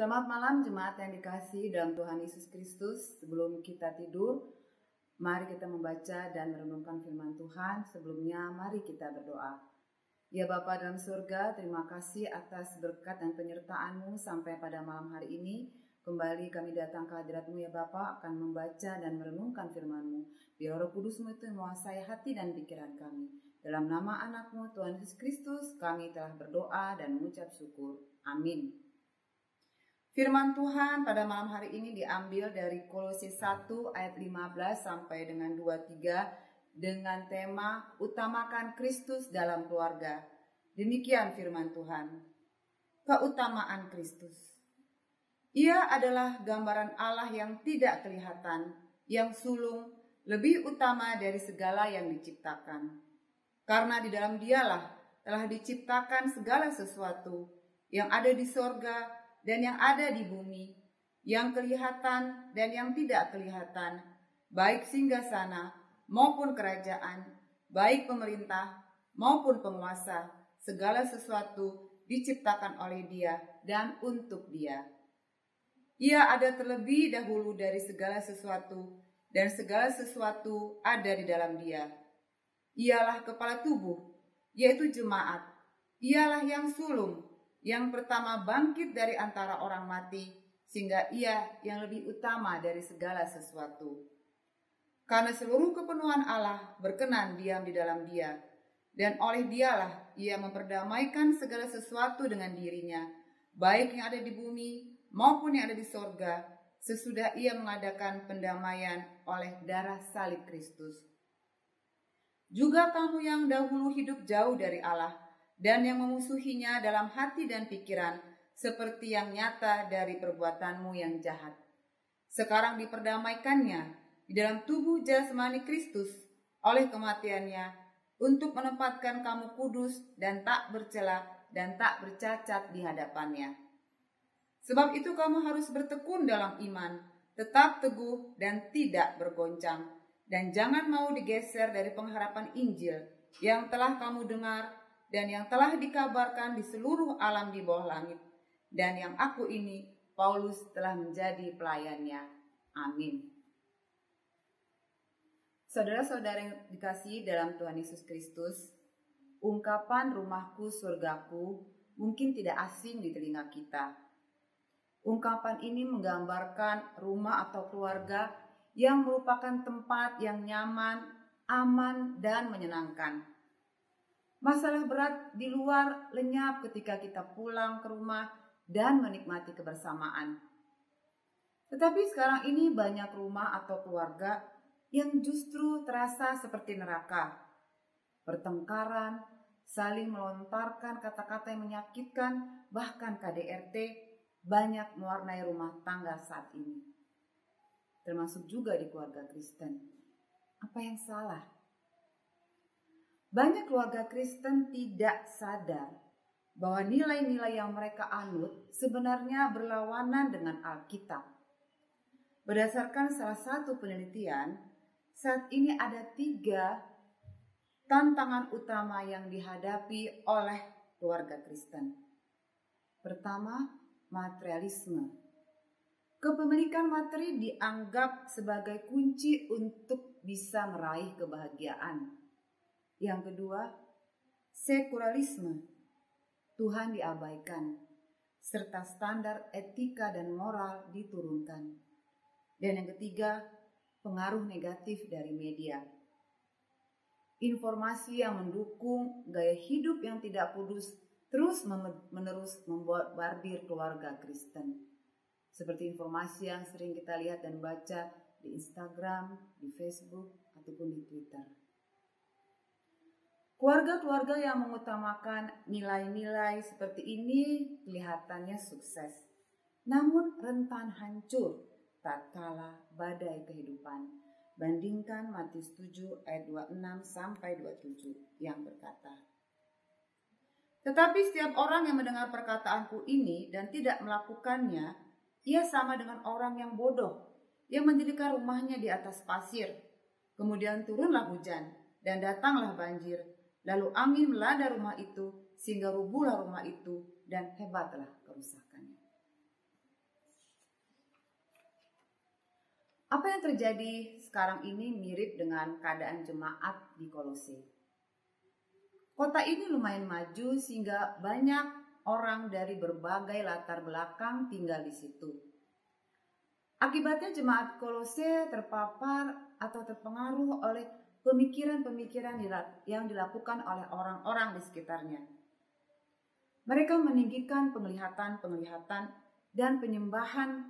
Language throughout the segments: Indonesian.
Selamat malam jemaat yang dikasihi dalam Tuhan Yesus Kristus. Sebelum kita tidur, mari kita membaca dan merenungkan firman Tuhan. Sebelumnya mari kita berdoa. Ya Bapa dalam surga, terima kasih atas berkat dan penyertaan-Mu sampai pada malam hari ini. Kembali kami datang ke hadirat-Mu ya Bapa, akan membaca dan merenungkan firman-Mu. Biar Roh Kudus-Mu itu menguasai hati dan pikiran kami. Dalam nama anak-Mu Tuhan Yesus Kristus, kami telah berdoa dan mengucap syukur. Amin. Firman Tuhan pada malam hari ini diambil dari Kolose 1 ayat 15 sampai dengan 23 dengan tema Utamakan Kristus dalam keluarga. Demikian firman Tuhan. Keutamaan Kristus. Ia adalah gambaran Allah yang tidak kelihatan, yang sulung, lebih utama dari segala yang diciptakan. Karena di dalam Dialah telah diciptakan segala sesuatu yang ada di sorga dan yang ada di bumi, yang kelihatan dan yang tidak kelihatan, baik singgasana maupun kerajaan, baik pemerintah maupun penguasa, segala sesuatu diciptakan oleh Dia dan untuk Dia. Ia ada terlebih dahulu dari segala sesuatu, dan segala sesuatu ada di dalam Dia. Ialah kepala tubuh, yaitu jemaat. Ialah yang sulung, yang pertama bangkit dari antara orang mati, sehingga ia yang lebih utama dari segala sesuatu. Karena seluruh kepenuhan Allah berkenan diam di dalam Dia, dan oleh Dialah ia memperdamaikan segala sesuatu dengan dirinya, baik yang ada di bumi maupun yang ada di sorga, sesudah ia mengadakan pendamaian oleh darah salib Kristus. Juga kamu yang dahulu hidup jauh dari Allah, dan yang memusuhinya dalam hati dan pikiran, seperti yang nyata dari perbuatanmu yang jahat. Sekarang diperdamaikannya di dalam tubuh jasmani Kristus oleh kematiannya, untuk menempatkan kamu kudus dan tak bercela dan tak bercacat di hadapannya. Sebab itu kamu harus bertekun dalam iman, tetap teguh dan tidak bergoncang, dan jangan mau digeser dari pengharapan Injil yang telah kamu dengar dan yang telah dikabarkan di seluruh alam di bawah langit, dan yang aku ini, Paulus, telah menjadi pelayannya. Amin. Saudara-saudara yang dikasihi dalam Tuhan Yesus Kristus, ungkapan rumahku surgaku mungkin tidak asing di telinga kita. Ungkapan ini menggambarkan rumah atau keluarga yang merupakan tempat yang nyaman, aman, dan menyenangkan. Masalah berat di luar lenyap ketika kita pulang ke rumah dan menikmati kebersamaan. Tetapi sekarang ini banyak rumah atau keluarga yang justru terasa seperti neraka. Pertengkaran, saling melontarkan kata-kata yang menyakitkan, bahkan KDRT banyak mewarnai rumah tangga saat ini. Termasuk juga di keluarga Kristen. Apa yang salah? Banyak keluarga Kristen tidak sadar bahwa nilai-nilai yang mereka anut sebenarnya berlawanan dengan Alkitab. Berdasarkan salah satu penelitian, saat ini ada 3 tantangan utama yang dihadapi oleh keluarga Kristen. Pertama, materialisme. Kepemilikan materi dianggap sebagai kunci untuk bisa meraih kebahagiaan. Yang kedua, sekularisme. Tuhan diabaikan, serta standar etika dan moral diturunkan. Dan yang ketiga, pengaruh negatif dari media. Informasi yang mendukung gaya hidup yang tidak kudus terus-menerus membombardir keluarga Kristen. Seperti informasi yang sering kita lihat dan baca di Instagram, di Facebook, ataupun di Twitter. Keluarga-keluarga yang mengutamakan nilai-nilai seperti ini kelihatannya sukses, namun rentan hancur tatkala badai kehidupan. Bandingkan Matius 7 ayat 26 sampai 27 yang berkata, "Tetapi setiap orang yang mendengar perkataanku ini dan tidak melakukannya, ia sama dengan orang yang bodoh, yang mendirikan rumahnya di atas pasir. Kemudian turunlah hujan dan datanglah banjir. Lalu angin melanda rumah itu, sehingga rubuhlah rumah itu, dan hebatlah kerusakannya." Apa yang terjadi sekarang ini mirip dengan keadaan jemaat di Kolose. Kota ini lumayan maju sehingga banyak orang dari berbagai latar belakang tinggal di situ. Akibatnya jemaat Kolose terpapar atau terpengaruh oleh pemikiran-pemikiran yang dilakukan oleh orang-orang di sekitarnya. Mereka meninggikan penglihatan-penglihatan dan penyembahan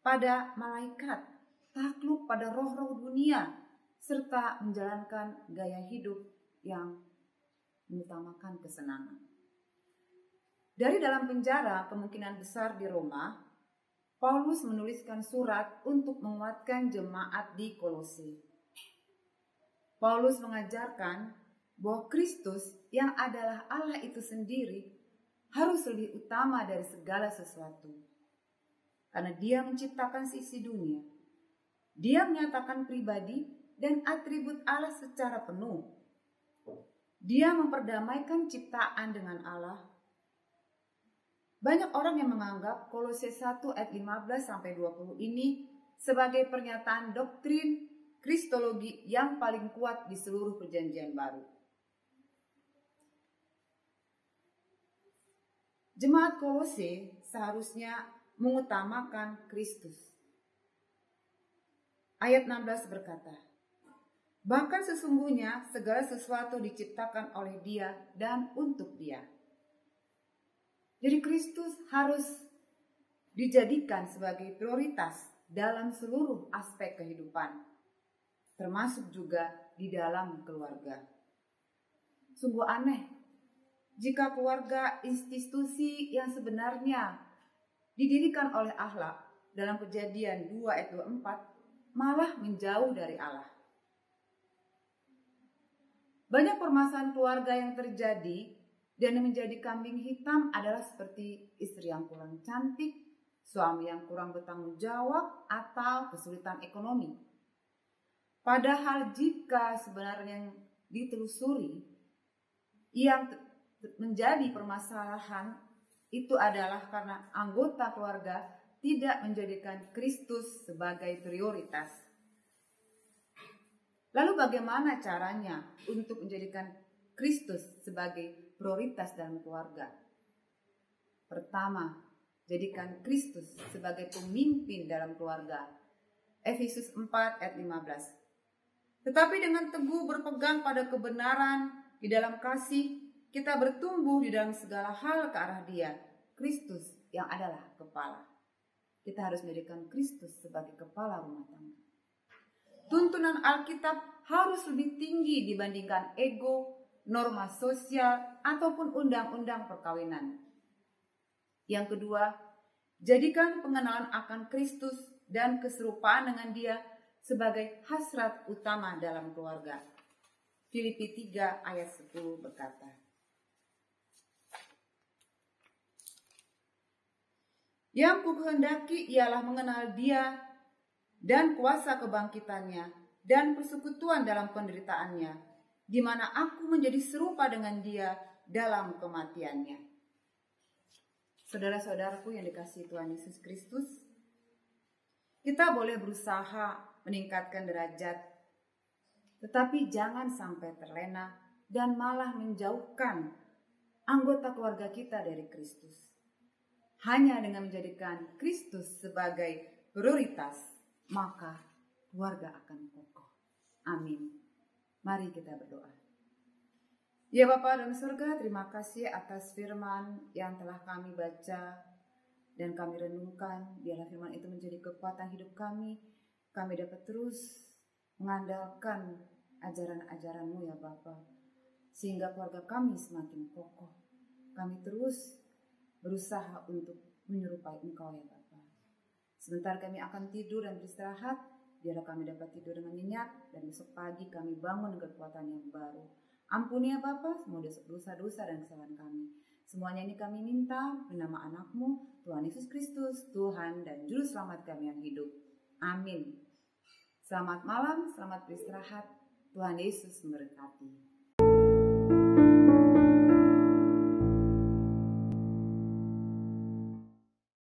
pada malaikat, takluk pada roh-roh dunia, serta menjalankan gaya hidup yang mengutamakan kesenangan. Dari dalam penjara, kemungkinan besar di Roma, Paulus menuliskan surat untuk menguatkan jemaat di Kolose. Paulus mengajarkan bahwa Kristus yang adalah Allah itu sendiri harus lebih utama dari segala sesuatu. Karena dia menciptakan sisi dunia. Dia menyatakan pribadi dan atribut Allah secara penuh. Dia memperdamaikan ciptaan dengan Allah. Banyak orang yang menganggap Kolose 1 ayat 15-20 ini sebagai pernyataan doktrin Kristologi yang paling kuat di seluruh Perjanjian Baru. Jemaat Kolose seharusnya mengutamakan Kristus. Ayat 16 berkata, bahkan sesungguhnya segala sesuatu diciptakan oleh Dia dan untuk Dia. Jadi Kristus harus dijadikan sebagai prioritas dalam seluruh aspek kehidupan, termasuk juga di dalam keluarga. Sungguh aneh jika keluarga institusi yang sebenarnya didirikan oleh Allah dalam Kejadian 2 ayat 24 malah menjauh dari Allah. Banyak permasalahan keluarga yang terjadi dan yang menjadi kambing hitam adalah seperti istri yang kurang cantik, suami yang kurang bertanggung jawab, atau kesulitan ekonomi. Padahal jika sebenarnya yang ditelusuri, yang menjadi permasalahan itu adalah karena anggota keluarga tidak menjadikan Kristus sebagai prioritas. Lalu bagaimana caranya untuk menjadikan Kristus sebagai prioritas dalam keluarga? Pertama, jadikan Kristus sebagai pemimpin dalam keluarga. Efesus 4 ayat 15. Tetapi dengan teguh berpegang pada kebenaran di dalam kasih, kita bertumbuh di dalam segala hal ke arah Dia, Kristus yang adalah kepala. Kita harus menjadikan Kristus sebagai kepala rumah tangga. Tuntunan Alkitab harus lebih tinggi dibandingkan ego, norma sosial, ataupun undang-undang perkawinan. Yang kedua, jadikan pengenalan akan Kristus dan keserupaan dengan Dia sebagai hasrat utama dalam keluarga. Filipi 3 ayat 10 berkata, yang kukehendaki ialah mengenal Dia dan kuasa kebangkitannya dan persekutuan dalam penderitaannya, di mana aku menjadi serupa dengan Dia dalam kematiannya. Saudara-saudaraku yang dikasihi Tuhan Yesus Kristus, kita boleh berusaha meningkatkan derajat, tetapi jangan sampai terlena dan malah menjauhkan anggota keluarga kita dari Kristus. Hanya dengan menjadikan Kristus sebagai prioritas, maka keluarga akan kokoh. Amin. Mari kita berdoa. Ya Bapa dalam surga, terima kasih atas firman yang telah kami baca dan kami renungkan. Biarlah firman itu menjadi kekuatan hidup kami. Kami dapat terus mengandalkan ajaran-ajaran-Mu ya Bapa, sehingga keluarga kami semakin kokoh. Kami terus berusaha untuk menyerupai Engkau ya Bapa. Sebentar kami akan tidur dan beristirahat, biarlah kami dapat tidur dengan nyenyak dan besok pagi kami bangun dengan kekuatan yang baru. Ampuni ya Bapa semua dosa-dosa dan kesalahan kami. Semuanya ini kami minta bernama anak-Mu, Tuhan Yesus Kristus, Tuhan dan Juru Selamat kami yang hidup. Amin. Selamat malam, selamat beristirahat. Tuhan Yesus memberkati.